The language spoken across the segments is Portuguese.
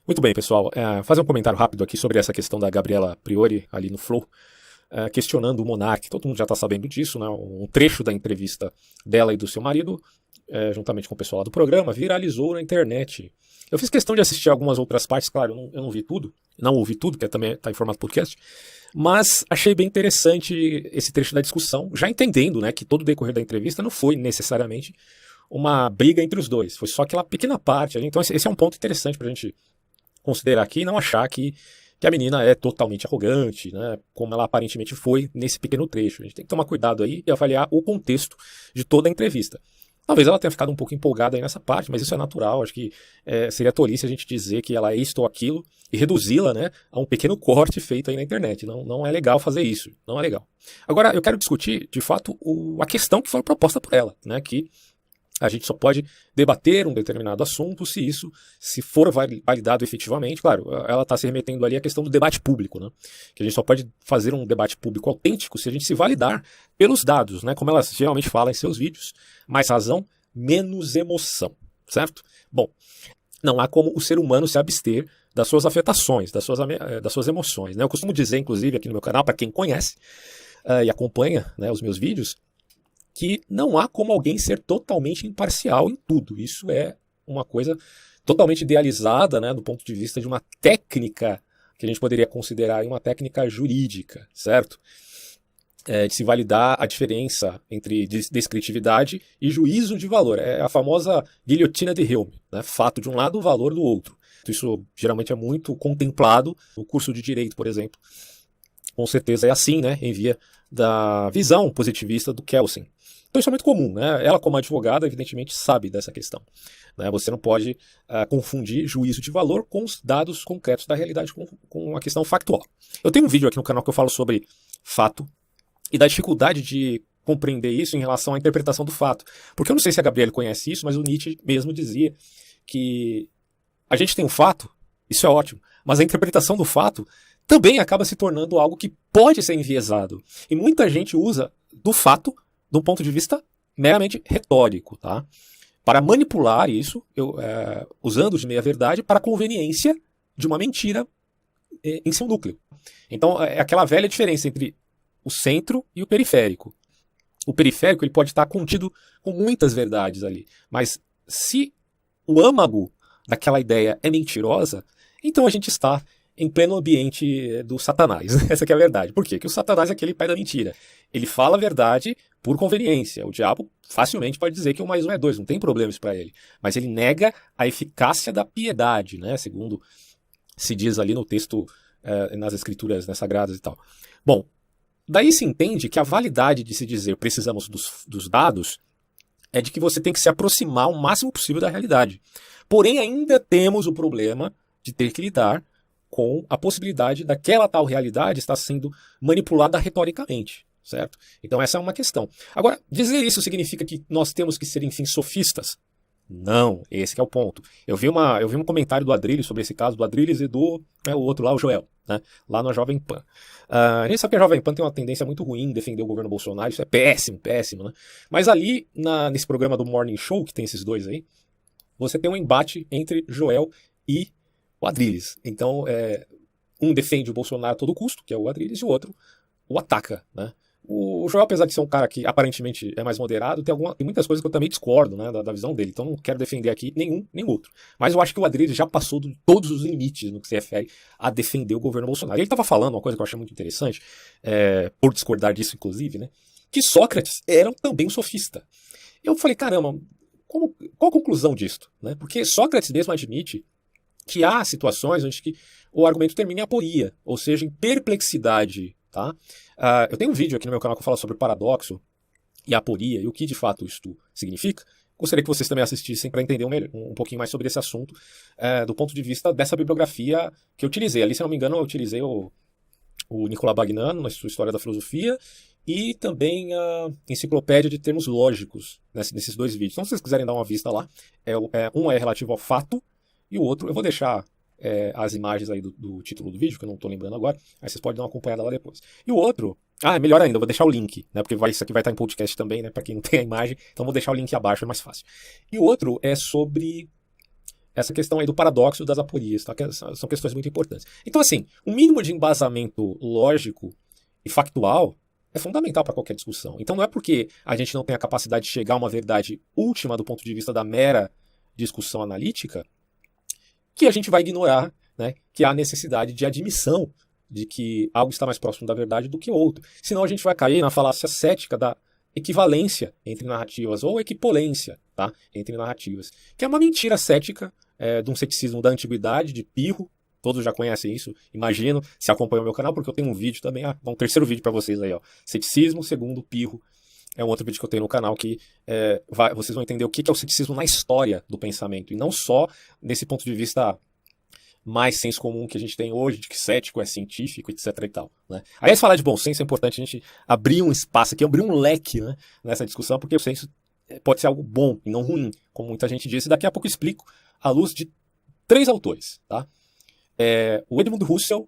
Muito bem, pessoal. Fazer um comentário rápido aqui sobre essa questão da Gabriela Priori, ali no Flow, questionando o Monark. Todo mundo já está sabendo disso, né? Um trecho da entrevista dela e do seu marido, juntamente com o pessoal lá do programa, viralizou na internet. Eu fiz questão de assistir algumas outras partes, claro, eu não vi tudo, não ouvi tudo, que também está em formato podcast, mas achei bem interessante esse trecho da discussão, já entendendo, né, que todo o decorrer da entrevista não foi necessariamente uma briga entre os dois, foi só aquela pequena parte ali. Então esse é um ponto interessante para a gente considerar aqui e não achar que a menina é totalmente arrogante, né, como ela aparentemente foi nesse pequeno trecho. A gente tem que tomar cuidado aí e avaliar o contexto de toda a entrevista. Talvez ela tenha ficado um pouco empolgada aí nessa parte, mas isso é natural. Acho que seria tolice a gente dizer que ela é isto ou aquilo e reduzi-la, né, a um pequeno corte feito aí na internet. Não é legal fazer isso, não é legal. Agora, eu quero discutir, de fato, a questão que foi proposta por ela, né, que a gente só pode debater um determinado assunto se for validado efetivamente. Claro, ela está se remetendo ali à questão do debate público, né? Que a gente só pode fazer um debate público autêntico se a gente se validar pelos dados, né? Como ela geralmente fala em seus vídeos, mais razão, menos emoção, certo? Bom, não há como o ser humano se abster das suas afetações, das suas emoções, né? Eu costumo dizer, inclusive, aqui no meu canal, para quem conhece e acompanha, né, os meus vídeos, que não há como alguém ser totalmente imparcial em tudo. Isso é uma coisa totalmente idealizada, né, do ponto de vista de uma técnica que a gente poderia considerar uma técnica jurídica, certo? De se validar a diferença entre descritividade e juízo de valor. É a famosa guilhotina de Helm, né? Fato de um lado, valor do outro. Isso geralmente é muito contemplado no curso de direito, por exemplo. Com certeza é assim, né, em via da visão positivista do Kelsen. Então isso é muito comum, né? Ela, como advogada, evidentemente sabe dessa questão, né? Você não pode confundir juízo de valor com os dados concretos da realidade, com a questão factual. Eu tenho um vídeo aqui no canal que eu falo sobre fato e da dificuldade de compreender isso em relação à interpretação do fato. Porque eu não sei se a Gabriela conhece isso, mas o Nietzsche mesmo dizia que a gente tem um fato, isso é ótimo, mas a interpretação do fato também acaba se tornando algo que pode ser enviesado. E muita gente usa do fato de um ponto de vista meramente retórico, tá? Para manipular isso, usando de meia-verdade para a conveniência de uma mentira em seu núcleo. Então, é aquela velha diferença entre o centro e o periférico. O periférico ele pode estar contido com muitas verdades ali, mas se o âmago daquela ideia é mentirosa, então a gente está em pleno ambiente do Satanás. Essa que é a verdade. Por quê? Porque o Satanás é aquele pai da mentira. Ele fala a verdade por conveniência. O diabo facilmente pode dizer que 1 mais 1 é 2, não tem problemas para ele. Mas ele nega a eficácia da piedade, né? Segundo se diz ali no texto, nas escrituras, né, sagradas e tal. Bom, daí se entende que a validade de se dizer precisamos dos dados é de que você tem que se aproximar o máximo possível da realidade. Porém, ainda temos o problema de ter que lidar com a possibilidade daquela tal realidade estar sendo manipulada retoricamente, certo? Então essa é uma questão. Agora, dizer isso significa que nós temos que ser, enfim, sofistas? Não, esse que é o ponto. Eu vi um comentário do Adrilles sobre esse caso, do Adrilles e do o outro lá, o Joel, né, lá na Jovem Pan. A gente sabe que a Jovem Pan tem uma tendência muito ruim em defender o governo Bolsonaro, isso é péssimo, péssimo, né? Mas ali, nesse programa do Morning Show, que tem esses dois aí, você tem um embate entre Joel e o Adrilles. Então, um defende o Bolsonaro a todo custo, que é o Adrilles, e o outro o ataca, né? O Joel, apesar de ser um cara que aparentemente é mais moderado, tem muitas coisas que eu também discordo, né, da visão dele. Então não quero defender aqui nenhum nem outro. Mas eu acho que o Adrilles já passou de todos os limites no que se refere a defender o governo Bolsonaro. Ele estava falando uma coisa que eu achei muito interessante, por discordar disso, inclusive, né, que Sócrates era também um sofista. Eu falei, caramba, qual a conclusão disto? Né? Porque Sócrates mesmo admite que há situações onde o argumento termina em aporia, ou seja, em perplexidade. Tá? Eu tenho um vídeo aqui no meu canal que eu falo sobre o paradoxo e a aporia e o que de fato isto significa. Gostaria que vocês também assistissem para entender um pouquinho mais sobre esse assunto, do ponto de vista dessa bibliografia que eu utilizei. Ali, se não me engano, eu utilizei o Nicolas Bagnano, na sua História da Filosofia, e também a Enciclopédia de Termos Lógicos, nesses dois vídeos. Então, se vocês quiserem dar uma vista lá, um é relativo ao fato, e o outro, eu vou deixar as imagens aí do título do vídeo, que eu não estou lembrando agora, aí vocês podem dar uma acompanhada lá depois. E o outro, melhor ainda, eu vou deixar o link, né, porque isso aqui vai estar em podcast também, né, para quem não tem a imagem, então vou deixar o link abaixo, é mais fácil. E o outro é sobre essa questão aí do paradoxo das aporias, tá? Que são questões muito importantes. Então, assim, um mínimo de embasamento lógico e factual é fundamental para qualquer discussão. Então, não é porque a gente não tem a capacidade de chegar a uma verdade última do ponto de vista da mera discussão analítica que a gente vai ignorar, né, que há necessidade de admissão de que algo está mais próximo da verdade do que outro. Senão a gente vai cair na falácia cética da equivalência entre narrativas, ou equipolência, tá, entre narrativas, que é uma mentira cética de um ceticismo da antiguidade, de Pirro. Todos já conhecem isso, imagino, se acompanham o meu canal, porque eu tenho um vídeo também, um terceiro vídeo para vocês aí, ó, ceticismo segundo Pirro. É um outro vídeo que eu tenho no canal que vocês vão entender o que é o ceticismo na história do pensamento, e não só nesse ponto de vista mais senso comum que a gente tem hoje, de que cético é científico, etc e tal, né? Aliás, falar de bom senso é importante a gente abrir um espaço aqui, abrir um leque, né, nessa discussão, porque o senso pode ser algo bom e não ruim, como muita gente disse, e daqui a pouco eu explico à luz de 3 autores, tá? O Edmund Husserl,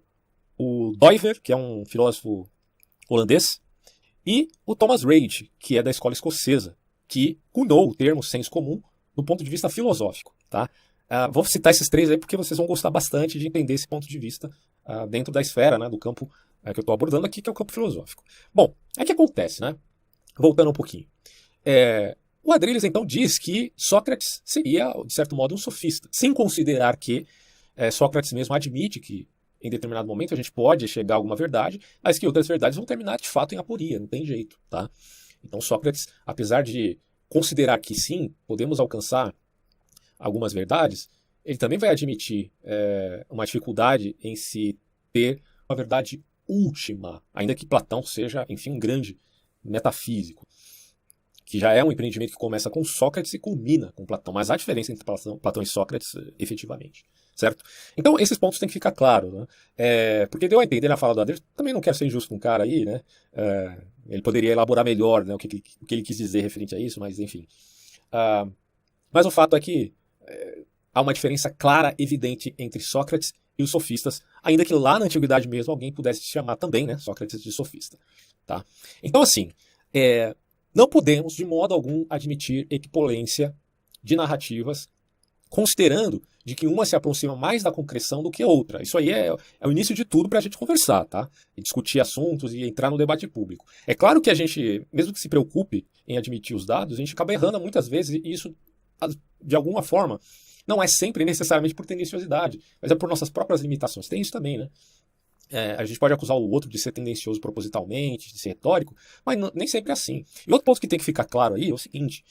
o Doiver, que é um filósofo holandês, e o Thomas Reid, que é da escola escocesa, que cunhou o termo senso comum do ponto de vista filosófico, tá? Vou citar esses 3 aí porque vocês vão gostar bastante de entender esse ponto de vista dentro da esfera, né, do campo que eu estou abordando aqui, que é o campo filosófico. Bom, é que acontece, né? Voltando um pouquinho. O Adrilles, então, diz que Sócrates seria, de certo modo, um sofista, sem considerar que Sócrates mesmo admite que, em determinado momento, a gente pode chegar a alguma verdade, mas que outras verdades vão terminar, de fato, em aporia, não tem jeito, tá? Então, Sócrates, apesar de considerar que, sim, podemos alcançar algumas verdades, ele também vai admitir uma dificuldade em se ter uma verdade última, ainda que Platão seja, enfim, um grande metafísico, que já é um empreendimento que começa com Sócrates e culmina com Platão, mas há diferença entre Platão e Sócrates, efetivamente, certo? Então, esses pontos têm que ficar claros, né? Porque deu a entender na fala do Adriano, também não quero ser injusto com o cara aí, né? Ele poderia elaborar melhor, né, o que ele quis dizer referente a isso, mas enfim. Mas o fato é que há uma diferença clara, evidente entre Sócrates e os sofistas, ainda que lá na antiguidade mesmo alguém pudesse chamar também, né, Sócrates de sofista. Tá? Então, assim, não podemos de modo algum admitir equipolência de narrativas, considerando de que uma se aproxima mais da concreção do que a outra. Isso aí é o início de tudo para a gente conversar, tá? E discutir assuntos e entrar no debate público. É claro que a gente, mesmo que se preocupe em admitir os dados, a gente acaba errando muitas vezes, e isso, de alguma forma, não é sempre necessariamente por tendenciosidade, mas é por nossas próprias limitações. Tem isso também, né? A gente pode acusar o outro de ser tendencioso propositalmente, de ser retórico, mas nem sempre é assim. E outro ponto que tem que ficar claro aí é o seguinte: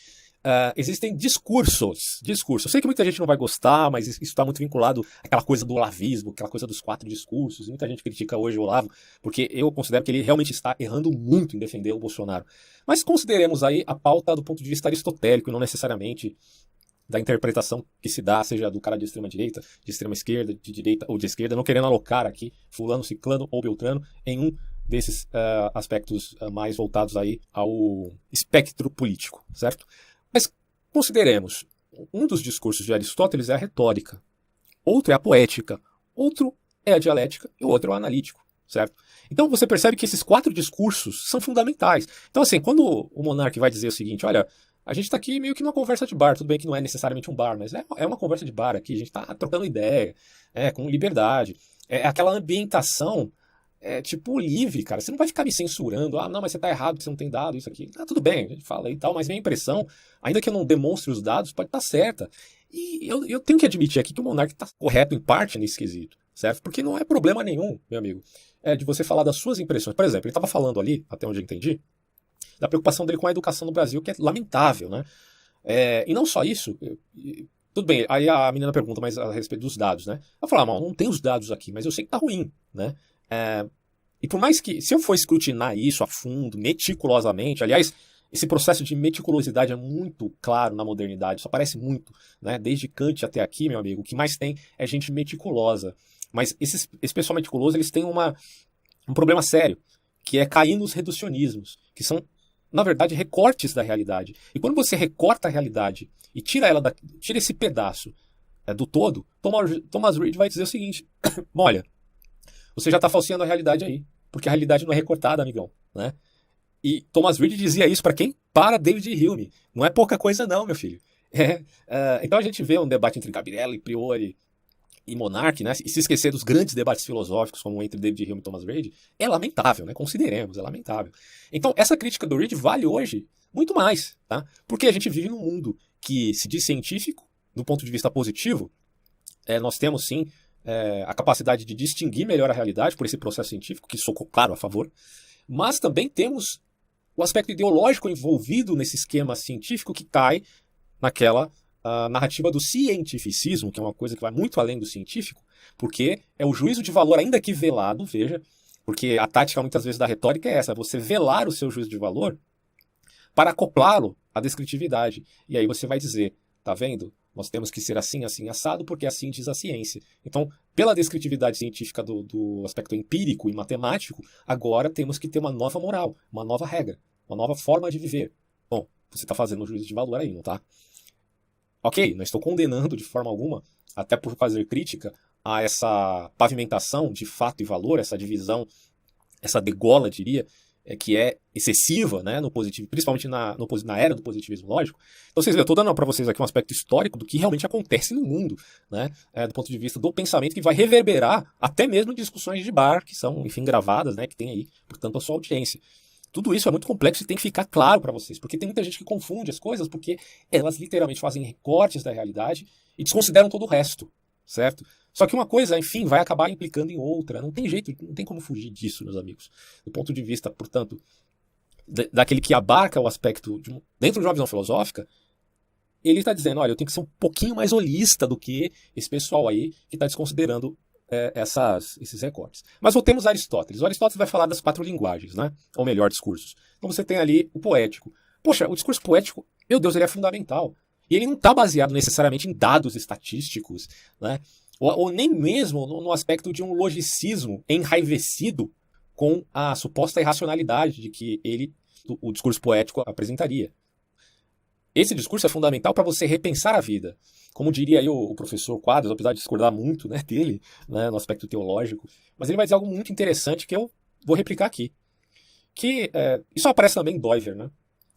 existem discursos. Eu sei que muita gente não vai gostar, mas isso está muito vinculado àquela coisa do olavismo, aquela coisa dos 4 discursos. Muita gente critica hoje o Olavo, porque eu considero que ele realmente está errando muito em defender o Bolsonaro. Mas consideremos aí a pauta do ponto de vista aristotélico, e não necessariamente da interpretação que se dá, seja do cara de extrema direita, de extrema esquerda, de direita ou de esquerda, não querendo alocar aqui fulano, ciclano ou beltrano em um desses aspectos mais voltados aí ao espectro político, certo? Mas consideremos, um dos discursos de Aristóteles é a retórica, outro é a poética, outro é a dialética e o outro é o analítico, certo? Então você percebe que esses 4 discursos são fundamentais. Então, assim, quando o monarca vai dizer o seguinte: olha, a gente está aqui meio que numa conversa de bar, tudo bem que não é necessariamente um bar, mas é uma conversa de bar aqui, a gente está trocando ideia, com liberdade. É aquela ambientação tipo livre, cara. Você não vai ficar me censurando, não, mas você está errado, você não tem dado isso aqui. Tudo bem, a gente fala e tal, mas minha impressão, ainda que eu não demonstre os dados, pode estar certa. E eu tenho que admitir aqui que o monarca está correto em parte nesse quesito, certo? Porque não é problema nenhum, meu amigo, de você falar das suas impressões. Por exemplo, ele estava falando ali, até onde eu entendi, da preocupação dele com a educação no Brasil, que é lamentável, né? E não só isso, tudo bem, aí a menina pergunta, mas a respeito dos dados, né? Ela fala, não tem os dados aqui, mas eu sei que tá ruim, né? E por mais que, se eu for escrutinar isso a fundo, meticulosamente, aliás, esse processo de meticulosidade é muito claro na modernidade, isso aparece muito, né? Desde Kant até aqui, meu amigo, o que mais tem é gente meticulosa. Mas esse pessoal meticuloso, eles têm um problema sério, que é cair nos reducionismos, que são, na verdade, recortes da realidade. E quando você recorta a realidade e tira esse pedaço do todo, Thomas Reid vai dizer o seguinte: olha, você já está falseando a realidade aí, porque a realidade não é recortada, amigão, né? E Thomas Reid dizia isso para quem? Para David Hume. Não é pouca coisa não, meu filho. Então a gente vê um debate entre Gabriela, Priori e Monark, né? E se esquecer dos grandes debates filosóficos, como entre David Hume e Thomas Reid, é lamentável, né? Consideremos, é lamentável. Então, essa crítica do Reid vale hoje muito mais, tá? Porque a gente vive num mundo que se diz científico, do ponto de vista positivo, nós temos sim a capacidade de distinguir melhor a realidade por esse processo científico, que sou, claro, a favor, mas também temos o aspecto ideológico envolvido nesse esquema científico que cai naquela narrativa do cientificismo, que é uma coisa que vai muito além do científico, porque é o juízo de valor, ainda que velado, veja, porque a tática muitas vezes da retórica é essa, você velar o seu juízo de valor para acoplá-lo à descritividade. E aí você vai dizer, tá vendo? Nós temos que ser assim, assim, assado, porque assim diz a ciência. Então, pela descritividade científica do aspecto empírico e matemático, agora temos que ter uma nova moral, uma nova regra, uma nova forma de viver. Bom, você está fazendo um juízo de valor aí, não tá? Ok, não estou condenando de forma alguma, até por fazer crítica a essa pavimentação de fato e valor, essa divisão, essa degola, diria, que é excessiva, né, no positivo, principalmente na era do positivismo lógico. Então, vocês veem, eu estou dando para vocês aqui um aspecto histórico do que realmente acontece no mundo, né, do ponto de vista do pensamento que vai reverberar até mesmo em discussões de bar, que são, enfim, gravadas, né, que tem aí, portanto, a sua audiência. Tudo isso é muito complexo e tem que ficar claro para vocês, porque tem muita gente que confunde as coisas, porque elas literalmente fazem recortes da realidade e desconsideram todo o resto, certo? Só que uma coisa, enfim, vai acabar implicando em outra. Não tem jeito, não tem como fugir disso, meus amigos. Do ponto de vista, portanto, daquele que abarca o aspecto dentro de uma visão filosófica, ele está dizendo, olha, eu tenho que ser um pouquinho mais holista do que esse pessoal aí que está desconsiderando esses recortes. Mas voltemos a Aristóteles. O Aristóteles vai falar das 4 linguagens, né? Ou melhor, discursos. Então você tem ali o poético. Poxa, o discurso poético, meu Deus, ele é fundamental. E ele não está baseado necessariamente em dados estatísticos, né? Ou nem mesmo no aspecto de um logicismo enraivecido com a suposta irracionalidade de que o discurso poético apresentaria. Esse discurso é fundamental para você repensar a vida. Como diria aí o professor Quadros, apesar de discordar muito, né, dele, né, no aspecto teológico, mas ele vai dizer algo muito interessante que eu vou replicar aqui. Isso aparece também em Doiver, né?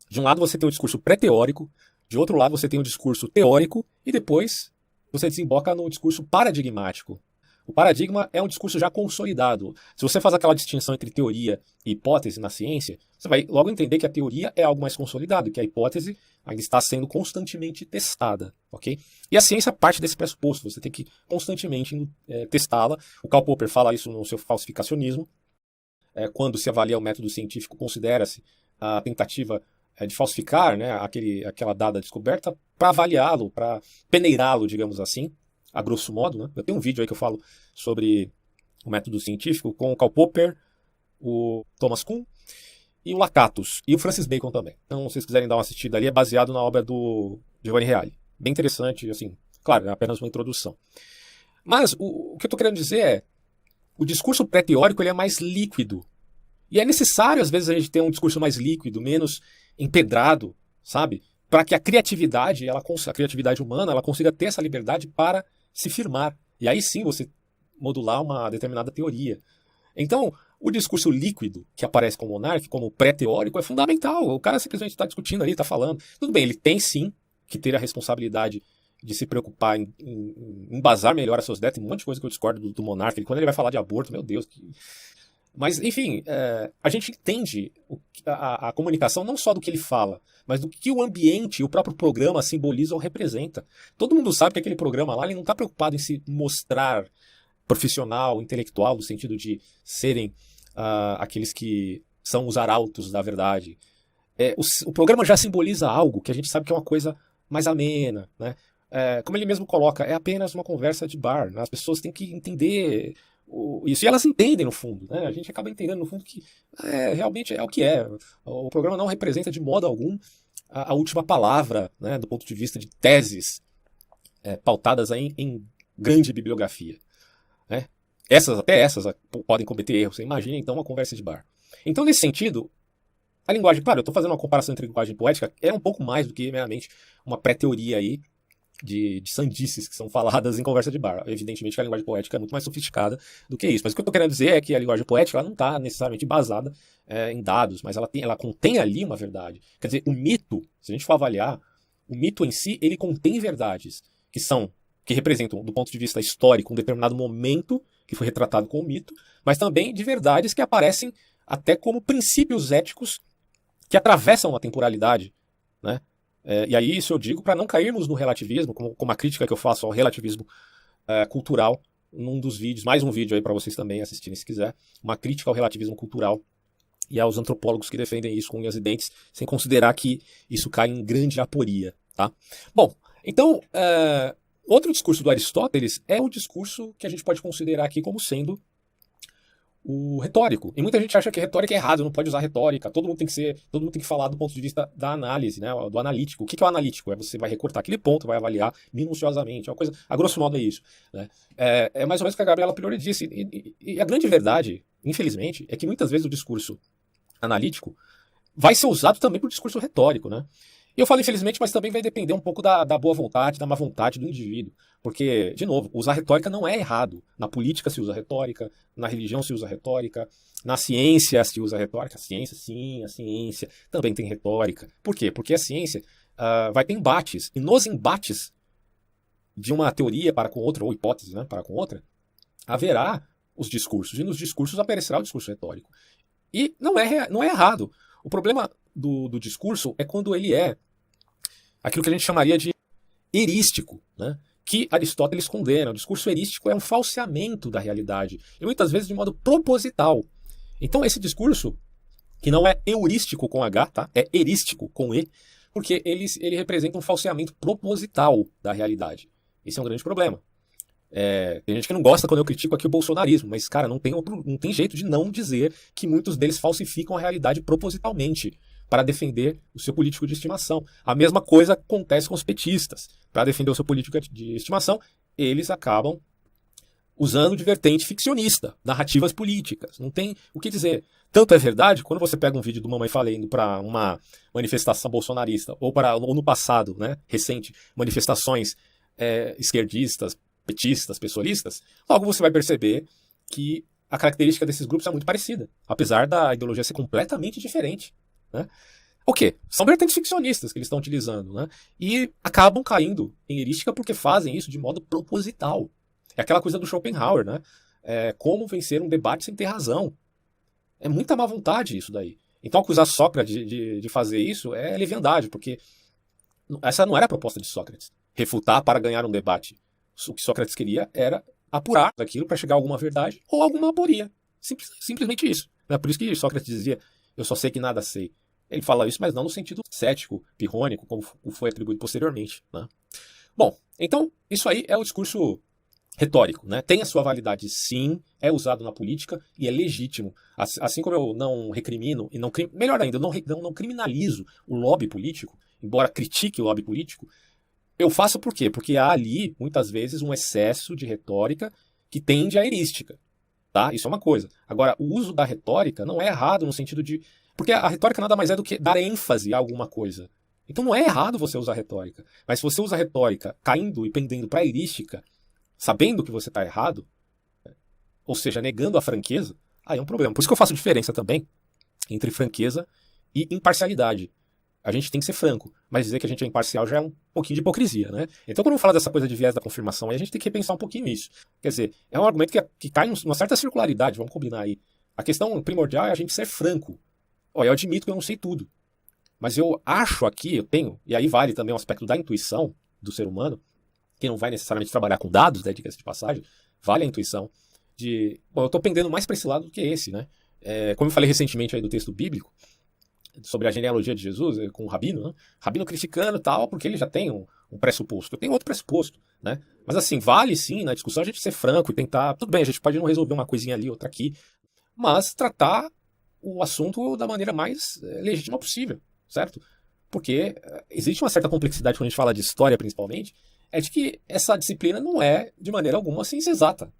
De um lado você tem o discurso pré-teórico, de outro lado você tem o discurso teórico, e depois você desemboca no discurso paradigmático. O paradigma é um discurso já consolidado. Se você faz aquela distinção entre teoria e hipótese na ciência, você vai logo entender que a teoria é algo mais consolidado, que a hipótese ainda está sendo constantemente testada, ok? E a ciência parte desse pressuposto, você tem que constantemente testá-la. O Karl Popper fala isso no seu falsificacionismo. Quando se avalia o método científico, considera-se a tentativa de falsificar, né, aquela dada descoberta para avaliá-lo, para peneirá-lo, digamos assim, a grosso modo, né? Eu tenho um vídeo aí que eu falo sobre o método científico com o Karl Popper, o Thomas Kuhn e o Lakatos, e o Francis Bacon também. Então, se vocês quiserem dar uma assistida ali, é baseado na obra do Giovanni Reale. Bem interessante, assim, claro, é apenas uma introdução. Mas o que eu estou querendo dizer é, o discurso pré-teórico ele é mais líquido. E é necessário, às vezes, a gente ter um discurso mais líquido, menos empedrado, sabe? Para que a criatividade humana, ela consiga ter essa liberdade para se firmar. E aí sim você modular uma determinada teoria. Então, o discurso líquido que aparece com o Monark, como pré-teórico, é fundamental. O cara simplesmente está discutindo ali, está falando. Tudo bem, ele tem sim que ter a responsabilidade de se preocupar em embasar melhor as suas ideias. Tem um monte de coisa que eu discordo do Monark. Quando ele vai falar de aborto, meu Deus. Mas, enfim, a gente entende a comunicação não só do que ele fala, mas do que o ambiente e o próprio programa simboliza ou representa. Todo mundo sabe que aquele programa lá ele não está preocupado em se mostrar profissional, intelectual, no sentido de serem aqueles que são os arautos da verdade. O programa já simboliza algo que a gente sabe que é uma coisa mais amena, né? Como ele mesmo coloca, é apenas uma conversa de bar. Né? As pessoas têm que entender isso. E elas entendem, no fundo. Né? A gente acaba entendendo, no fundo, que realmente é o que é. O programa não representa de modo algum a última palavra, né? Do ponto de vista de teses pautadas aí em grande bibliografia. Né? Até essas podem cometer erros. Você imagina, então, uma conversa de bar. Então, nesse sentido, a linguagem, claro, eu estou fazendo uma comparação entre linguagem poética, é um pouco mais do que meramente uma pré-teoria aí de sandices que são faladas em conversa de bar. Evidentemente que a linguagem poética é muito mais sofisticada do que isso. Mas o que eu estou querendo dizer é que a linguagem poética ela não está necessariamente basada em dados, mas ela contém ali uma verdade. Quer dizer, o mito, se a gente for avaliar O mito em si, ele contém verdades que representam, do ponto de vista histórico, um determinado momento que foi retratado com o mito, mas também de verdades que aparecem até como princípios éticos que atravessam a temporalidade, né? E aí isso eu digo para não cairmos no relativismo, como a crítica que eu faço ao relativismo cultural, num dos vídeos, mais um vídeo aí para vocês também assistirem se quiser, uma crítica ao relativismo cultural e aos antropólogos que defendem isso com unhas e dentes, sem considerar que isso cai em grande aporia, tá? Bom, então, outro discurso do Aristóteles é o discurso que a gente pode considerar aqui como sendo o retórico. E muita gente acha que retórica é errado, não pode usar retórica, todo mundo tem que falar do ponto de vista da análise, né, do analítico. O que é o analítico? Você vai recortar aquele ponto, vai avaliar minuciosamente, é uma coisa, a grosso modo é isso. Né? É mais ou menos o que a Gabriela Priori disse. E a grande verdade, infelizmente, é que muitas vezes o discurso analítico vai ser usado também por discurso retórico, né? E eu falo infelizmente, mas também vai depender um pouco da boa vontade, da má vontade do indivíduo. Porque, de novo, usar retórica não é errado. Na política se usa retórica, na religião se usa retórica, na ciência se usa retórica. A ciência, sim, a ciência também tem retórica. Por quê? Porque a ciência vai ter embates. E nos embates de uma teoria para com outra, ou hipótese, né, para com outra, haverá os discursos. E nos discursos aparecerá o discurso retórico. E não é errado. O problema do discurso é quando ele é aquilo que a gente chamaria de erístico, né? Que Aristóteles condena. O discurso erístico é um falseamento da realidade, e muitas vezes de modo proposital. Então esse discurso, que não é heurístico com H, tá? É erístico com E, porque ele representa um falseamento proposital da realidade. Esse é um grande problema. Tem gente que não gosta quando eu critico aqui o bolsonarismo, mas, cara, não tem jeito de não dizer que muitos deles falsificam a realidade propositalmente para defender o seu político de estimação. A mesma coisa acontece com os petistas. Para defender o seu político de estimação, eles acabam usando de vertente ficcionista, narrativas políticas. Não tem o que dizer. Tanto é verdade, quando você pega um vídeo do Mamãe Falei indo para uma manifestação bolsonarista, ou no passado, né, recente, manifestações esquerdistas, petistas, pessoalistas, logo você vai perceber que a característica desses grupos é muito parecida, apesar da ideologia ser completamente diferente. Né? O quê? São vertentes ficcionistas que eles estão utilizando, né? E acabam caindo em erística porque fazem isso de modo proposital. É aquela coisa do Schopenhauer, né? Como vencer um debate sem ter razão. É muita má vontade isso daí. Então acusar Sócrates de fazer isso é leviandade, porque essa não era a proposta de Sócrates. Refutar para ganhar um debate. O que Sócrates queria era apurar aquilo para chegar a alguma verdade ou alguma aporia. Simplesmente isso. É por isso que Sócrates dizia: eu só sei que nada sei. Ele fala isso, mas não no sentido cético, pirrônico, como foi atribuído posteriormente. Né? Bom, então isso aí é o discurso retórico. Né? Tem a sua validade, sim, é usado na política e é legítimo. Assim como eu não recrimino, e melhor ainda, eu não criminalizo o lobby político, embora critique o lobby político, eu faço por quê? Porque há ali, muitas vezes, um excesso de retórica que tende à erística. Tá? Isso é uma coisa. Agora, o uso da retórica não é errado no sentido de... Porque a retórica nada mais é do que dar ênfase a alguma coisa. Então não é errado você usar retórica. Mas se você usa retórica caindo e pendendo para a erística, sabendo que você está errado, ou seja, negando a franqueza, aí é um problema. Por isso que eu faço diferença também entre franqueza e imparcialidade. A gente tem que ser franco, mas dizer que a gente é imparcial já é um pouquinho de hipocrisia, né? Então, quando eu falo dessa coisa de viés da confirmação, aí a gente tem que repensar um pouquinho isso. Quer dizer, é um argumento que cai numa certa circularidade, vamos combinar aí. A questão primordial é a gente ser franco. Eu admito que eu não sei tudo, mas eu acho aqui, eu tenho, e aí vale também o aspecto da intuição do ser humano, que não vai necessariamente trabalhar com dados, né, diga-se de passagem, vale a intuição de... Bom, eu estou pendendo mais para esse lado do que esse, né? Como eu falei recentemente aí do texto bíblico, sobre a genealogia de Jesus, com o Rabino, né? Rabino criticando e tal, porque ele já tem um pressuposto. Eu tenho outro pressuposto, né? Mas assim, vale sim, na discussão, a gente ser franco e tentar... Tudo bem, a gente pode não resolver uma coisinha ali, outra aqui, mas tratar o assunto da maneira mais legítima possível, certo? Porque existe uma certa complexidade quando a gente fala de história, principalmente, é de que essa disciplina não é, de maneira alguma, ciência exata,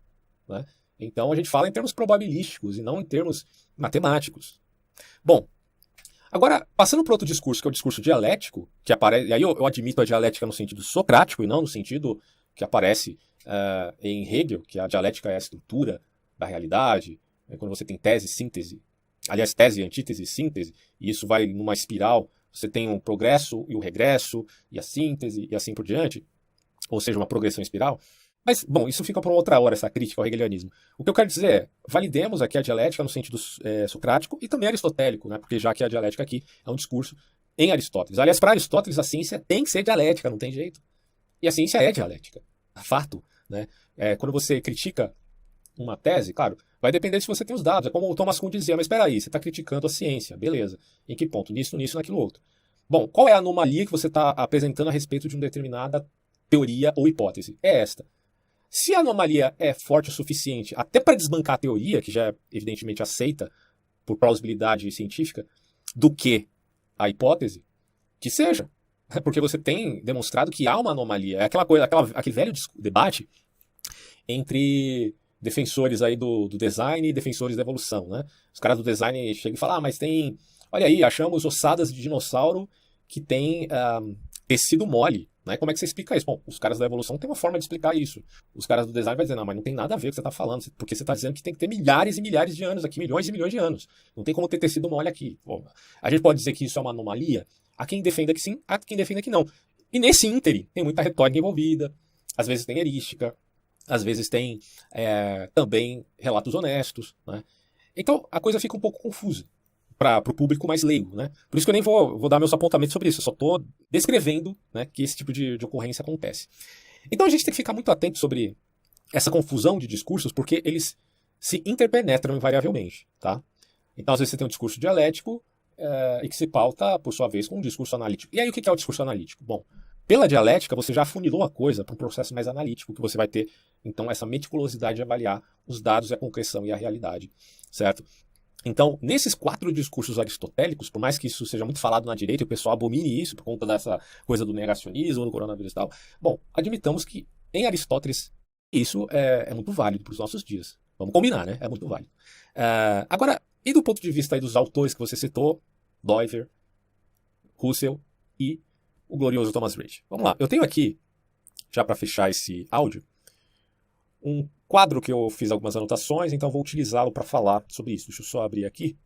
né? Então a gente fala em termos probabilísticos e não em termos matemáticos. Bom, agora, passando para outro discurso, que é o discurso dialético, que aparece, e aí eu admito a dialética no sentido socrático e não no sentido que aparece em Hegel, que a dialética é a estrutura da realidade, quando você tem tese, síntese, aliás, tese, antítese, síntese, e isso vai numa espiral você tem o progresso e o regresso, e a síntese, e assim por diante, ou seja, uma progressão em espiral. Mas, bom, isso fica para outra hora, essa crítica ao hegelianismo. O que eu quero dizer é, validemos aqui a dialética no sentido socrático e também aristotélico, né? Porque já que a dialética aqui é um discurso em Aristóteles. Aliás, para Aristóteles, a ciência tem que ser dialética, não tem jeito. E a ciência é dialética, fato. Né? Quando você critica uma tese, claro, vai depender se você tem os dados. É como o Thomas Kuhn dizia, mas espera aí, você está criticando a ciência, beleza. Em que ponto? Nisso, naquilo outro. Bom, qual é a anomalia que você está apresentando a respeito de uma determinada teoria ou hipótese? É esta. Se a anomalia é forte o suficiente até para desbancar a teoria, que já é evidentemente aceita por plausibilidade científica, do que a hipótese, que seja. Porque você tem demonstrado que há uma anomalia. É aquela coisa, aquele velho debate entre defensores aí do design e defensores da evolução, né? Os caras do design chegam e falam, mas tem... Olha aí, achamos ossadas de dinossauro que tem tecido mole. Né? Como é que você explica isso? Bom, os caras da evolução têm uma forma de explicar isso. Os caras do design vão dizer, não, mas não tem nada a ver com o que você está falando, porque você está dizendo que tem que ter milhares e milhares de anos aqui, milhões e milhões de anos. Não tem como ter tecido mole aqui. Bom, a gente pode dizer que isso é uma anomalia? Há quem defenda que sim, há quem defenda que não. E nesse ínterim tem muita retórica envolvida, às vezes tem erística, às vezes tem também relatos honestos. Né? Então a coisa fica um pouco confusa para o público mais leigo. Né? Por isso que eu nem vou dar meus apontamentos sobre isso, eu só estou descrevendo, né, que esse tipo de ocorrência acontece. Então a gente tem que ficar muito atento sobre essa confusão de discursos, porque eles se interpenetram invariavelmente. Tá? Então às vezes você tem um discurso dialético e que se pauta, por sua vez, com um discurso analítico. E aí o que é o discurso analítico? Bom, pela dialética você já afunilou a coisa para um processo mais analítico, que você vai ter, então, essa meticulosidade de avaliar os dados, a concreção e a realidade. Certo? Então, nesses 4 discursos aristotélicos, por mais que isso seja muito falado na direita e o pessoal abomine isso por conta dessa coisa do negacionismo, do coronavírus e tal, bom, admitamos que em Aristóteles isso é muito válido para os nossos dias. Vamos combinar, né? É muito válido. Agora, e do ponto de vista aí dos autores que você citou, Doiver, Russell e o glorioso Thomas Reid. Vamos lá, eu tenho aqui, já para fechar esse áudio, um quadro que eu fiz algumas anotações, então vou utilizá-lo para falar sobre isso. Deixa eu só abrir aqui.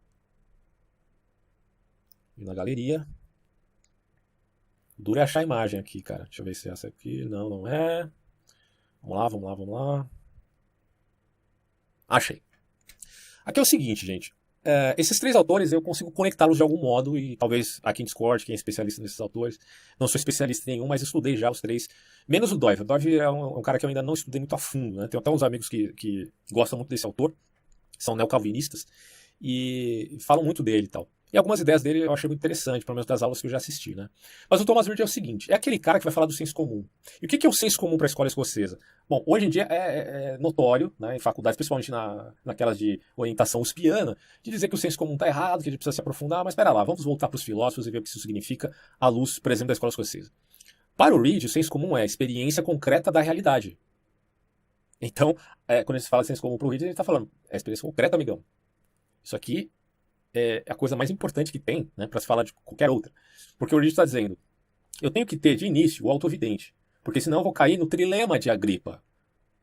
E na galeria. Dura achar a imagem aqui, cara. Deixa eu ver se é essa aqui. Não, não é. Vamos lá. Achei. Aqui é o seguinte, gente. Esses 3 autores eu consigo conectá-los de algum modo, e talvez aqui em Discord, quem é especialista nesses autores, não sou especialista em nenhum, mas estudei já os 3, menos o Doiver. O Doiver é um cara que eu ainda não estudei muito a fundo, né? Tenho até uns amigos que gostam muito desse autor, são neocalvinistas, e falam muito dele e tal. E algumas ideias dele eu achei muito interessante, pelo menos das aulas que eu já assisti, né? Mas o Thomas Reid é o seguinte, é aquele cara que vai falar do senso comum. E o que é o senso comum para a escola escocesa? Bom, hoje em dia é notório, né, em faculdades, principalmente naquelas de orientação uspiana, de dizer que o senso comum está errado, que a gente precisa se aprofundar, mas espera lá, vamos voltar para os filósofos e ver o que isso significa à luz, por exemplo, da escola escocesa. Para o Reid, o senso comum é a experiência concreta da realidade. Então, quando a gente fala de senso comum para o Reid, a gente está falando, é a experiência concreta, amigão. Isso aqui é a coisa mais importante que tem, né, para se falar de qualquer outra. Porque o Reid está dizendo, eu tenho que ter de início o autoevidente, porque senão eu vou cair no trilema de Agripa,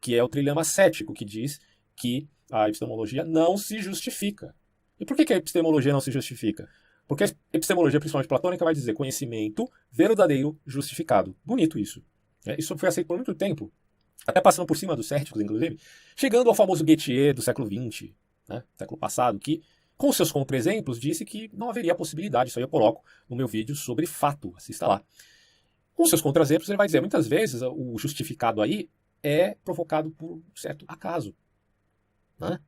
que é o trilema cético, que diz que a epistemologia não se justifica. E por que a epistemologia não se justifica? Porque a epistemologia, principalmente platônica, vai dizer conhecimento verdadeiro justificado. Bonito isso. Isso foi aceito por muito tempo, até passando por cima dos céticos, inclusive, chegando ao famoso Goethe do século XX, né, século passado, que com seus contra-exemplos, disse que não haveria possibilidade. Isso aí eu coloco no meu vídeo sobre fato. Assista lá. Com seus contra-exemplos, ele vai dizer, muitas vezes, o justificado aí é provocado por certo acaso. Né?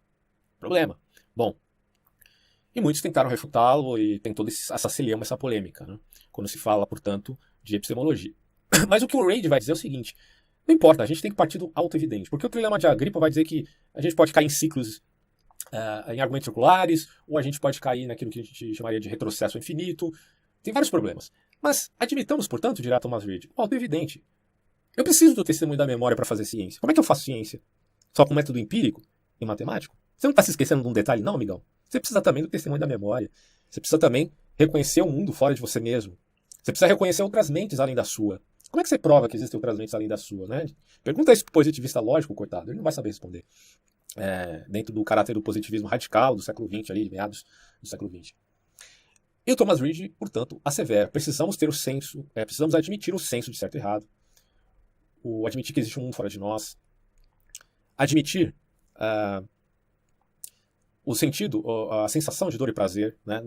Problema. Bom, e muitos tentaram refutá-lo e tem toda essa celeuma, essa polêmica, né? Quando se fala, portanto, de epistemologia. Mas o que o Reid vai dizer é o seguinte, não importa, a gente tem que partir do auto-evidente, porque o trilema de Agripa vai dizer que a gente pode cair em ciclos em argumentos circulares, ou a gente pode cair naquilo que a gente chamaria de retrocesso infinito. Tem vários problemas. Mas admitamos, portanto, dirá Thomas Reid, o auto-evidente. Eu preciso do testemunho da memória para fazer ciência. Como é que eu faço ciência? Só com método empírico e matemático? Você não está se esquecendo de um detalhe, não, amigão? Você precisa também do testemunho da memória. Você precisa também reconhecer o mundo fora de você mesmo. Você precisa reconhecer outras mentes além da sua. Como é que você prova que existem outras mentes além da sua, né? Pergunta isso pro positivista lógico, coitado. Ele não vai saber responder. Dentro do caráter do positivismo radical do século XX, ali, de meados do século XX. E o Thomas Reid, portanto, assevera: precisamos ter o senso, precisamos admitir o senso de certo e errado, admitir que existe um mundo fora de nós, admitir o sentido, a sensação de dor e prazer, né?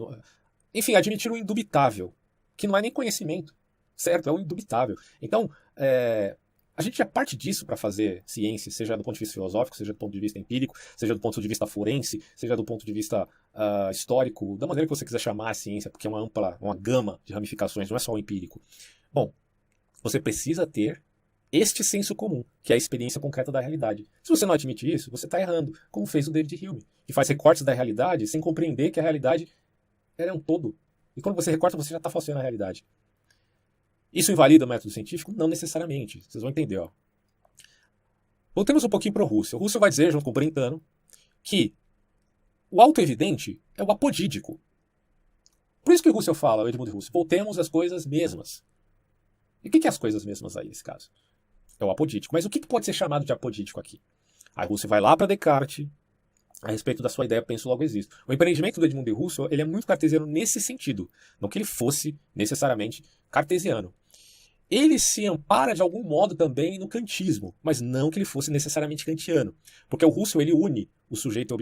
Enfim, admitir o indubitável, que não é nem conhecimento, certo? É o indubitável. Então, a gente já parte disso para fazer ciência, seja do ponto de vista filosófico, seja do ponto de vista empírico, seja do ponto de vista forense, seja do ponto de vista histórico, da maneira que você quiser chamar a ciência, porque é uma gama de ramificações, não é só o empírico. Bom, você precisa ter este senso comum, que é a experiência concreta da realidade. Se você não admite isso, você está errando, como fez o David Hume, que faz recortes da realidade sem compreender que a realidade é um todo. E quando você recorta, você já está falseando a realidade. Isso invalida o método científico? Não necessariamente. Vocês vão entender. Voltemos um pouquinho para o Russell. O Russell vai dizer, junto com o Brentano, que o autoevidente é o apodídico. Por isso que o Russell fala, o Edmund Husserl, voltemos às coisas mesmas. E o que é as coisas mesmas aí, nesse caso? É o apodítico. Mas o que pode ser chamado de apodítico aqui? Aí Russell vai lá para Descartes, a respeito da sua ideia penso logo existo. O empreendimento do Edmund Husserl ele é muito cartesiano nesse sentido. Não que ele fosse necessariamente cartesiano. Ele se ampara de algum modo também no kantismo, mas não que ele fosse necessariamente kantiano. Porque o Husserl ele une o sujeito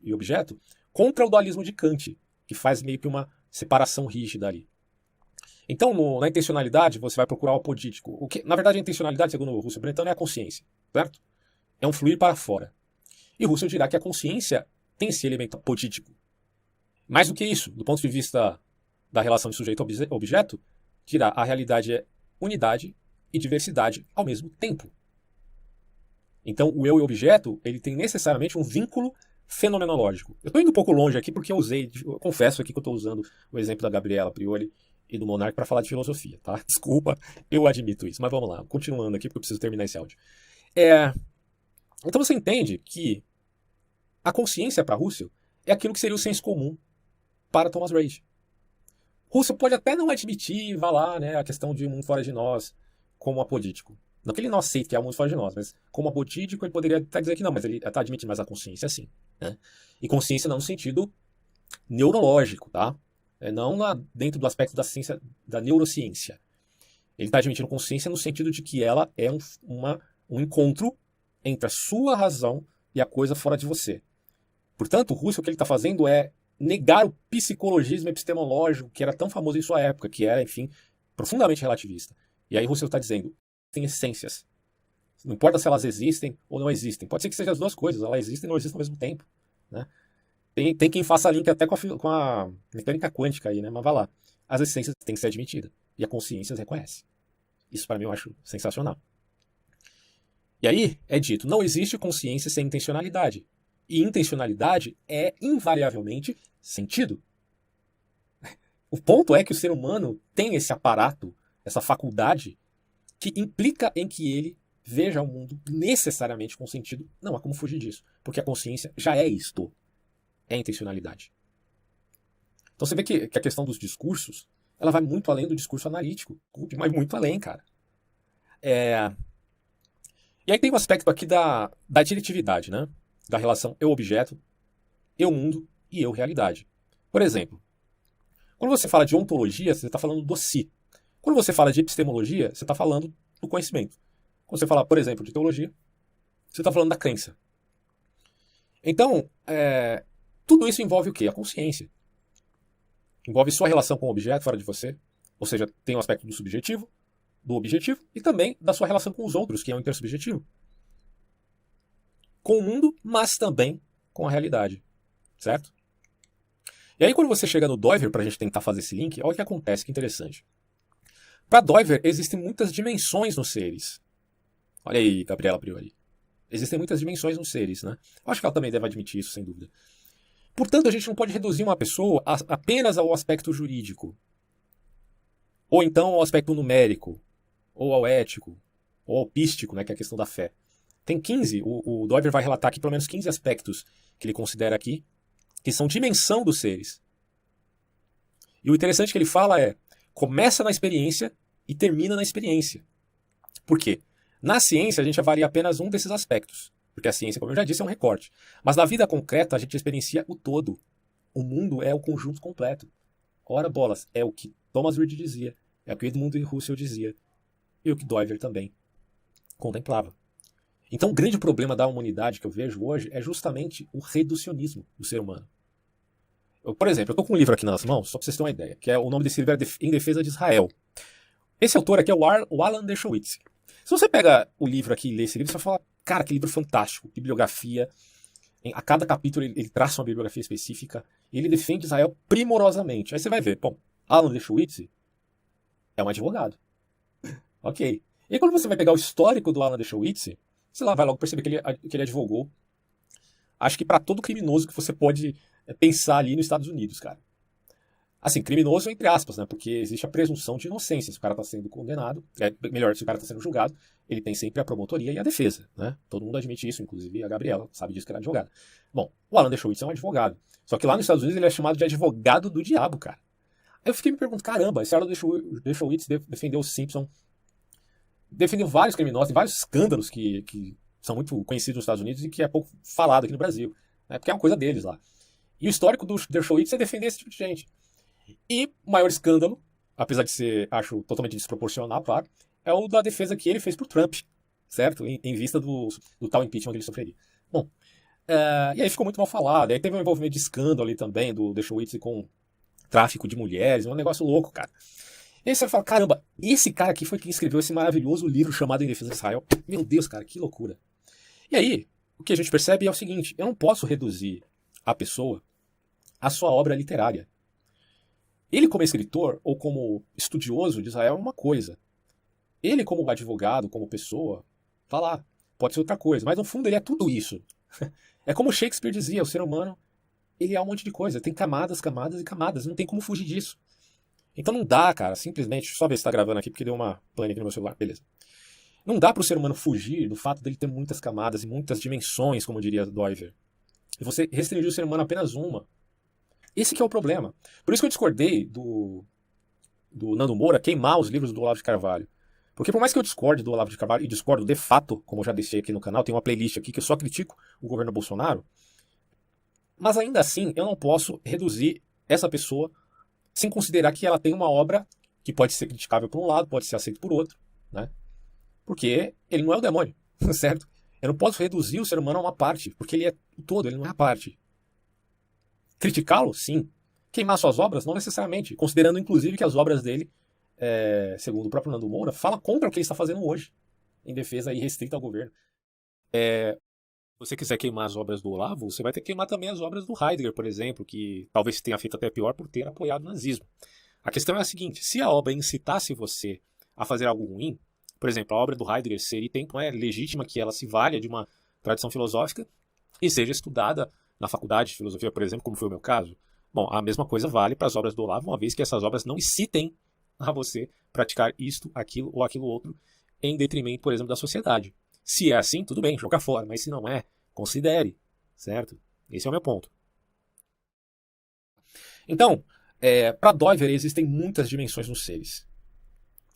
e objeto contra o dualismo de Kant, que faz meio que uma separação rígida ali. Então, na intencionalidade, você vai procurar o apodítico. Na verdade, a intencionalidade, segundo o Husserl Brentano, é a consciência, certo? É um fluir para fora. E Husserl dirá que a consciência tem esse elemento apodítico. Mais do que isso, do ponto de vista da relação de sujeito-objeto, dirá a realidade é unidade e diversidade ao mesmo tempo. Então, o eu e o objeto, ele tem necessariamente um vínculo fenomenológico. Eu estou indo um pouco longe aqui porque eu confesso aqui que eu estou usando o exemplo da Gabriela Priori e do Monark para falar de filosofia, tá? Desculpa, eu admito isso, mas vamos lá, continuando aqui porque eu preciso terminar esse áudio. Então você entende que a consciência para Husserl é aquilo que seria o senso comum para Thomas Reid. Husserl pode até não admitir, a questão de um mundo fora de nós como apodítico. Não que ele não aceite que há um mundo fora de nós, mas como apodítico ele poderia até dizer que não, mas ele está admitindo mais a consciência sim. Né? E consciência não no sentido neurológico, tá? Não dentro do aspecto da ciência, da neurociência. Ele está admitindo consciência no sentido de que ela é um encontro entre a sua razão e a coisa fora de você. Portanto, o Husserl, o que ele está fazendo é negar o psicologismo epistemológico que era tão famoso em sua época, que era, enfim, profundamente relativista. E aí Husserl está dizendo, tem essências. Não importa se elas existem ou não existem. Pode ser que sejam as duas coisas, elas existem e não existem ao mesmo tempo. Né? Tem quem faça link até com a mecânica quântica aí, né? Mas vai lá. As essências têm que ser admitidas. E a consciência as reconhece. Isso para mim eu acho sensacional. E aí é dito, não existe consciência sem intencionalidade. E intencionalidade é invariavelmente sentido. O ponto é que o ser humano tem esse aparato, essa faculdade, que implica em que ele veja o mundo necessariamente com sentido. Não há como fugir disso, porque a consciência já é isto. É intencionalidade. Então você vê que a questão dos discursos, ela vai muito além do discurso analítico, mas muito além, cara. E aí tem um aspecto aqui da diretividade, né? Da relação eu-objeto, eu-mundo e eu-realidade. Por exemplo, quando você fala de ontologia, você está falando do si. Quando você fala de epistemologia, você está falando do conhecimento. Quando você fala, por exemplo, de teologia, você está falando da crença. Então, tudo isso envolve o quê? A consciência. Envolve sua relação com o objeto fora de você, ou seja, tem um aspecto do subjetivo, do objetivo e também da sua relação com os outros, que é o intersubjetivo. Com o mundo, mas também com a realidade. Certo? E aí quando você chega no Doiver, para a gente tentar fazer esse link, olha o que acontece, que interessante. Para Doiver, existem muitas dimensões nos seres. Olha aí, Gabriela Priori. Existem muitas dimensões nos seres, né? Eu acho que ela também deve admitir isso, sem dúvida. Portanto, a gente não pode reduzir uma pessoa apenas ao aspecto jurídico. Ou então ao aspecto numérico, ou ao ético, ou ao pístico, né, que é a questão da fé. Tem 15, o Doiver vai relatar aqui pelo menos 15 aspectos que ele considera aqui, que são dimensão dos seres. E o interessante que ele fala começa na experiência e termina na experiência. Por quê? Na ciência a gente avalia apenas um desses aspectos, porque a ciência, como eu já disse, é um recorte. Mas na vida concreta a gente experiencia o todo. O mundo é o conjunto completo. Ora bolas, é o que Thomas Reid dizia, é o que Edmund Husserl dizia, e o que Doiver também contemplava. Então o grande problema da humanidade que eu vejo hoje é justamente o reducionismo do ser humano. Por exemplo, eu estou com um livro aqui nas mãos, só para vocês terem uma ideia, que é o nome desse livro é Em Defesa de Israel. Esse autor aqui é o Alan Dershowitz. Se você pega o livro aqui e lê esse livro, você vai falar, cara, que livro fantástico, bibliografia. A cada capítulo ele traça uma bibliografia específica e ele defende Israel primorosamente. Aí você vai ver, bom, Alan Dershowitz é um advogado. Ok. E quando você vai pegar o histórico do Alan Dershowitz, você lá vai logo perceber que ele advogou, acho que para todo criminoso que você pode pensar ali nos Estados Unidos, cara. Assim, criminoso entre aspas, né? Porque existe a presunção de inocência. Se o cara está sendo condenado, melhor, se o cara está sendo julgado, ele tem sempre a promotoria e a defesa, né? Todo mundo admite isso, inclusive a Gabriela sabe disso que ela é advogada. Bom, o Alan Dershowitz é um advogado. Só que lá nos Estados Unidos ele é chamado de advogado do diabo, cara. Aí eu fiquei me perguntando, caramba, esse Alan Dershowitz defendeu o Simpson, defendeu vários criminosos, tem vários escândalos que são muito conhecidos nos Estados Unidos e que é pouco falado aqui no Brasil, né? Porque é uma coisa deles lá. E o histórico do Dershowitz é defender esse tipo de gente. E o maior escândalo, apesar de ser, acho, totalmente desproporcional, claro, é o da defesa que ele fez pro Trump, certo? Em vista do tal impeachment que ele sofreria. Bom, e aí ficou muito mal falado. Aí teve um envolvimento de escândalo ali também do Dershowitz com tráfico de mulheres, um negócio louco, cara. E aí você fala, caramba, esse cara aqui foi quem escreveu esse maravilhoso livro chamado Em Defesa de Israel. Meu Deus, cara, que loucura. E aí, o que a gente percebe é o seguinte, eu não posso reduzir a pessoa à sua obra literária. Ele como escritor ou como estudioso de Israel é uma coisa. Ele como advogado, como pessoa, tá lá. Pode ser outra coisa, mas no fundo ele é tudo isso. É como Shakespeare dizia, o ser humano, ele é um monte de coisa, tem camadas, camadas e camadas, não tem como fugir disso. Então não dá, cara, simplesmente, só ver se tá gravando aqui porque deu uma pane aqui no meu celular, beleza. Não dá pro ser humano fugir do fato dele ter muitas camadas e muitas dimensões, como diria Doiver. E você restringir o ser humano a apenas uma. Esse que é o problema. Por isso que eu discordei do Nando Moura queimar os livros do Olavo de Carvalho. Porque por mais que eu discorde do Olavo de Carvalho, e discordo de fato, como eu já deixei aqui no canal, tem uma playlist aqui que eu só critico o governo Bolsonaro, mas ainda assim eu não posso reduzir essa pessoa sem considerar que ela tem uma obra que pode ser criticável por um lado, pode ser aceita por outro, né? Porque ele não é o demônio, certo? Eu não posso reduzir o ser humano a uma parte, porque ele é o todo, ele não é a parte. Criticá-lo? Sim. Queimar suas obras? Não necessariamente. Considerando, inclusive, que as obras dele, segundo o próprio Nando Moura, fala contra o que ele está fazendo hoje, em defesa irrestrita ao governo. Se você quiser queimar as obras do Olavo, você vai ter que queimar também as obras do Heidegger, por exemplo, que talvez tenha feito até pior por ter apoiado o nazismo. A questão é a seguinte, se a obra incitasse você a fazer algo ruim, por exemplo, a obra do Heidegger seria, então é legítima que ela se valha de uma tradição filosófica e seja estudada na faculdade de filosofia, por exemplo, como foi o meu caso. Bom, a mesma coisa vale para as obras do Olavo, uma vez que essas obras não incitem a você praticar isto, aquilo ou aquilo outro em detrimento, por exemplo, da sociedade. Se é assim, tudo bem, joga fora, mas se não é, considere, certo? Esse é o meu ponto. Então, para Doiver existem muitas dimensões nos seres.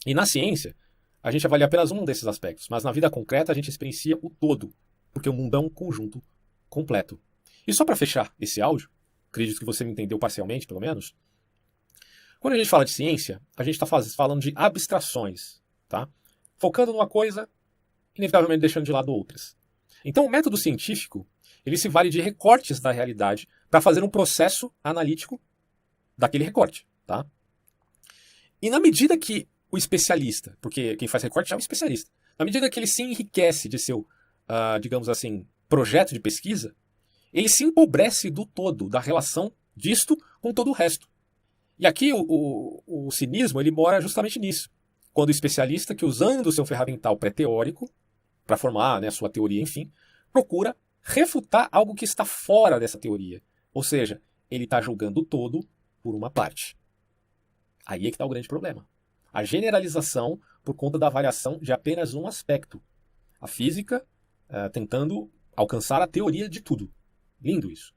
E na ciência, a gente avalia apenas um desses aspectos, mas na vida concreta a gente experiencia o todo, porque o mundo é um conjunto completo. E só para fechar esse áudio, acredito que você me entendeu parcialmente, pelo menos, quando a gente fala de ciência, a gente está falando de abstrações, tá? Focando numa coisa, inevitavelmente deixando de lado outras. Então o método científico, ele se vale de recortes da realidade para fazer um processo analítico daquele recorte, tá? E na medida que o especialista, porque quem faz recorte é um especialista, na medida que ele se enriquece de seu, digamos assim, projeto de pesquisa, ele se empobrece do todo, da relação disto com todo o resto. E aqui o cinismo ele mora justamente nisso. Quando o especialista, que usando o seu ferramental pré-teórico, para formar, né, a sua teoria, enfim, procura refutar algo que está fora dessa teoria. Ou seja, ele está julgando o todo por uma parte. Aí é que está o grande problema. A generalização por conta da avaliação de apenas um aspecto. A física tentando alcançar a teoria de tudo. Lindo isso.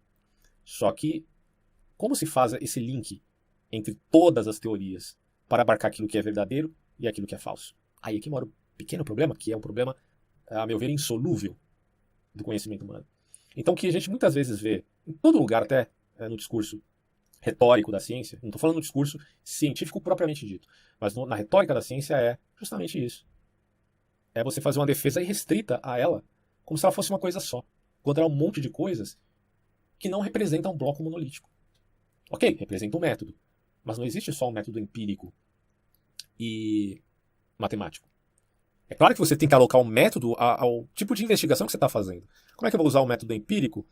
Só que, como se faz esse link entre todas as teorias para abarcar aquilo que é verdadeiro e aquilo que é falso? Aí é que mora o pequeno problema, que é um problema, a meu ver, insolúvel do conhecimento humano. Então, o que a gente muitas vezes vê, em todo lugar, até no discurso retórico da ciência, não estou falando no discurso científico propriamente dito, mas na retórica da ciência é justamente isso. É você fazer uma defesa irrestrita a ela, como se ela fosse uma coisa só, quando ela é um monte de coisas que não representam um bloco monolítico. Ok, representa um método, mas não existe só um método empírico e matemático. É claro que você tem que alocar um método ao tipo de investigação que você está fazendo. Como é que eu vou usar o método empírico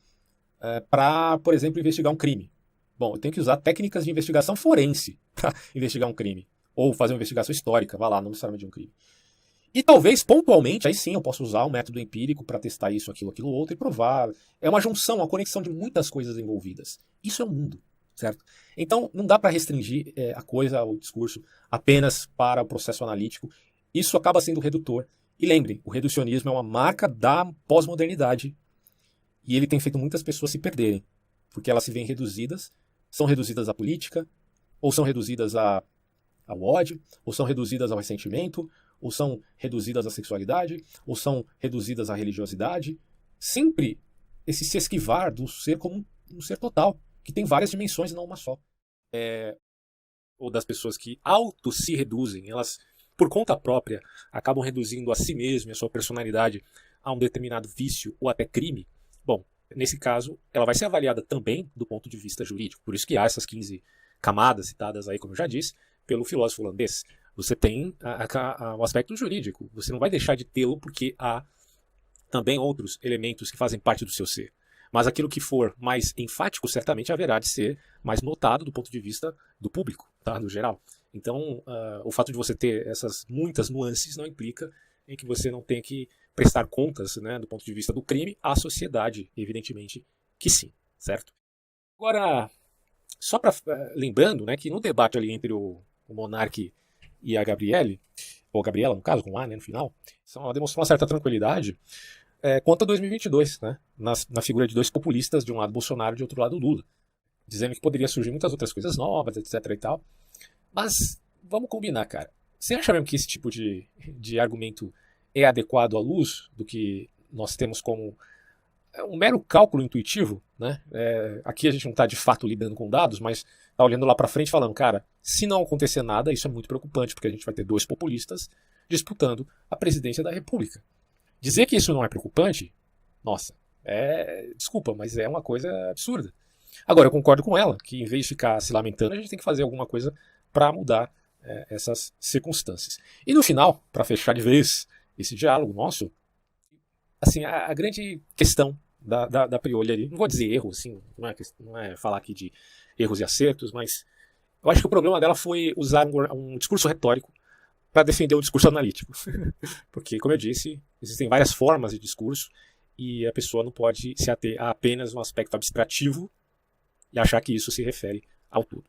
para, por exemplo, investigar um crime? Bom, eu tenho que usar técnicas de investigação forense para investigar um crime. Ou fazer uma investigação histórica, vai lá, não necessariamente de um crime. E talvez, pontualmente, aí sim eu posso usar um método empírico para testar isso, aquilo, outro e provar. É uma junção, uma conexão de muitas coisas envolvidas. Isso é o mundo, certo? Então, não dá para restringir a coisa, o discurso, apenas para o processo analítico. Isso acaba sendo redutor. E lembrem, o reducionismo é uma marca da pós-modernidade. E ele tem feito muitas pessoas se perderem. Porque elas se veem reduzidas, são reduzidas à política, ou são reduzidas ao ódio, ou são reduzidas ao ressentimento, ou são reduzidas à sexualidade, ou são reduzidas à religiosidade. Sempre esse se esquivar do ser como um ser total, que tem várias dimensões e não uma só. Ou das pessoas que auto se reduzem, elas, por conta própria, acabam reduzindo a si mesmo e a sua personalidade a um determinado vício ou até crime. Bom, nesse caso, ela vai ser avaliada também do ponto de vista jurídico. Por isso que há essas 15 camadas citadas aí, como eu já disse, pelo filósofo holandês. Você tem o aspecto jurídico. Você não vai deixar de tê-lo porque há também outros elementos que fazem parte do seu ser. Mas aquilo que for mais enfático, certamente haverá de ser mais notado do ponto de vista do público, tá? No geral. Então, o fato de você ter essas muitas nuances não implica em que você não tenha que prestar contas, né, do ponto de vista do crime à sociedade, evidentemente que sim, certo? Agora, só para lembrando, né, que no debate ali entre o Monark e a Gabriele, ou Gabriela, no caso, com A, né, no final, ela demonstrou uma certa tranquilidade quanto a 2022, né, na figura de dois populistas, de um lado Bolsonaro e de outro lado Lula, dizendo que poderia surgir muitas outras coisas novas, etc e tal. Mas, vamos combinar, cara. Você acha mesmo que esse tipo de argumento é adequado à luz do que nós temos como um mero cálculo intuitivo, né? Aqui a gente não está de fato lidando com dados, mas está olhando lá para frente e falando, cara, se não acontecer nada, isso é muito preocupante, porque a gente vai ter dois populistas disputando a presidência da República. Dizer que isso não é preocupante, nossa, desculpa, mas é uma coisa absurda. Agora, eu concordo com ela, que em vez de ficar se lamentando, a gente tem que fazer alguma coisa para mudar essas circunstâncias. E no final, para fechar de vez esse diálogo nosso, assim, a grande questão da Prioli ali, não vou dizer erro, assim, não é falar aqui de erros e acertos, mas eu acho que o problema dela foi usar um discurso retórico para defender um discurso analítico. Porque, como eu disse, existem várias formas de discurso e a pessoa não pode se ater a apenas um aspecto abstrativo e achar que isso se refere ao todo.